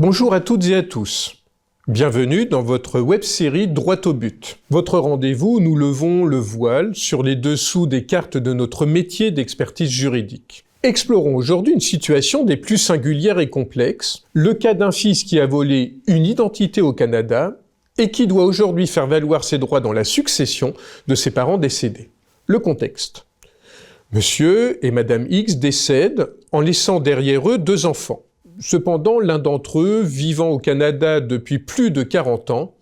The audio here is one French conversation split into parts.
Bonjour à toutes et à tous. Bienvenue dans votre web-série Droit au but. Votre rendez-vous où nous levons le voile sur les dessous des cartes de notre métier d'expertise juridique. Explorons aujourd'hui une situation des plus singulières et complexes, le cas d'un fils qui a volé une identité au Canada et qui doit aujourd'hui faire valoir ses droits dans la succession de ses parents décédés. Le contexte. Monsieur et Madame X décèdent en laissant derrière eux 2 enfants. Cependant, l'un d'entre eux, vivant au Canada depuis plus de 40 ans,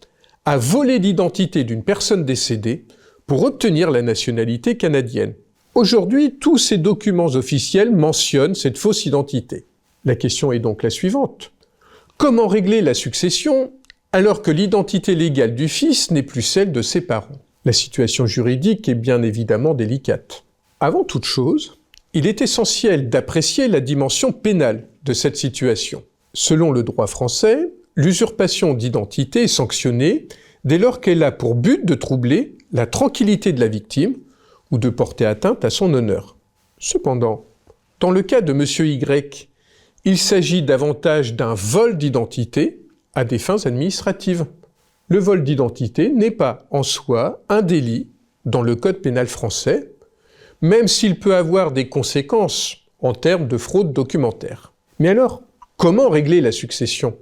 a volé l'identité d'une personne décédée pour obtenir la nationalité canadienne. Aujourd'hui, tous ces documents officiels mentionnent cette fausse identité. La question est donc la suivante. Comment régler la succession alors que l'identité légale du fils n'est plus celle de ses parents? La situation juridique est bien évidemment délicate. Avant toute chose, il est essentiel d'apprécier la dimension pénale de cette situation. Selon le droit français, l'usurpation d'identité est sanctionnée dès lors qu'elle a pour but de troubler la tranquillité de la victime ou de porter atteinte à son honneur. Cependant, dans le cas de Monsieur Y, il s'agit davantage d'un vol d'identité à des fins administratives. Le vol d'identité n'est pas en soi un délit dans le code pénal français, même s'il peut avoir des conséquences en termes de fraude documentaire. Mais alors, comment régler la succession?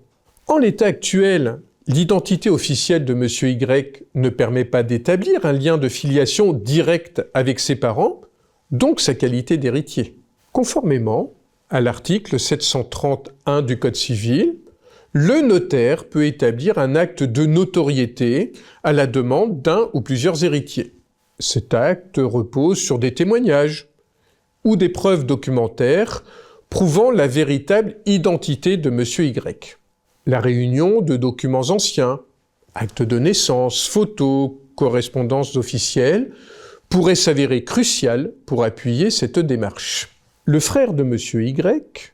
En l'état actuel, l'identité officielle de Monsieur Y ne permet pas d'établir un lien de filiation direct avec ses parents, donc sa qualité d'héritier. Conformément à l'article 730-1 du Code civil, le notaire peut établir un acte de notoriété à la demande d'un ou plusieurs héritiers. Cet acte repose sur des témoignages ou des preuves documentaires prouvant la véritable identité de Monsieur Y. La réunion de documents anciens, actes de naissance, photos, correspondances officielles, pourrait s'avérer cruciale pour appuyer cette démarche. Le frère de Monsieur Y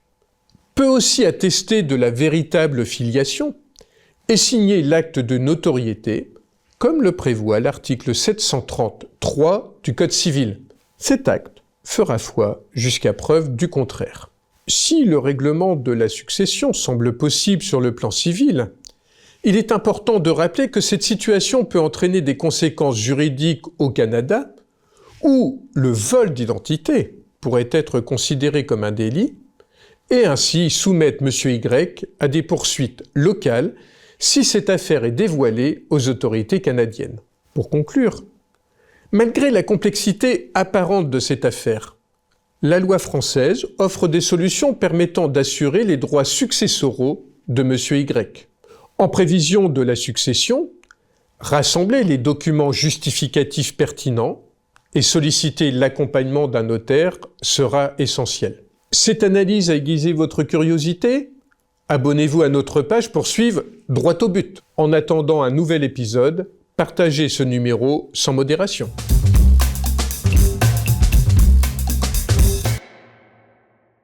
peut aussi attester de la véritable filiation et signer l'acte de notoriété, comme le prévoit l'article 730-3 du Code civil. Cet acte fera foi jusqu'à preuve du contraire. Si le règlement de la succession semble possible sur le plan civil, il est important de rappeler que cette situation peut entraîner des conséquences juridiques au Canada, où le vol d'identité pourrait être considéré comme un délit, et ainsi soumettre Monsieur Y à des poursuites locales si cette affaire est dévoilée aux autorités canadiennes. Pour conclure, malgré la complexité apparente de cette affaire, la loi française offre des solutions permettant d'assurer les droits successoraux de Monsieur Y. En prévision de la succession, rassembler les documents justificatifs pertinents et solliciter l'accompagnement d'un notaire sera essentiel. Cette analyse a aiguisé votre curiosité? Abonnez-vous à notre page pour suivre Droit au but. En attendant un nouvel épisode, partagez ce numéro sans modération.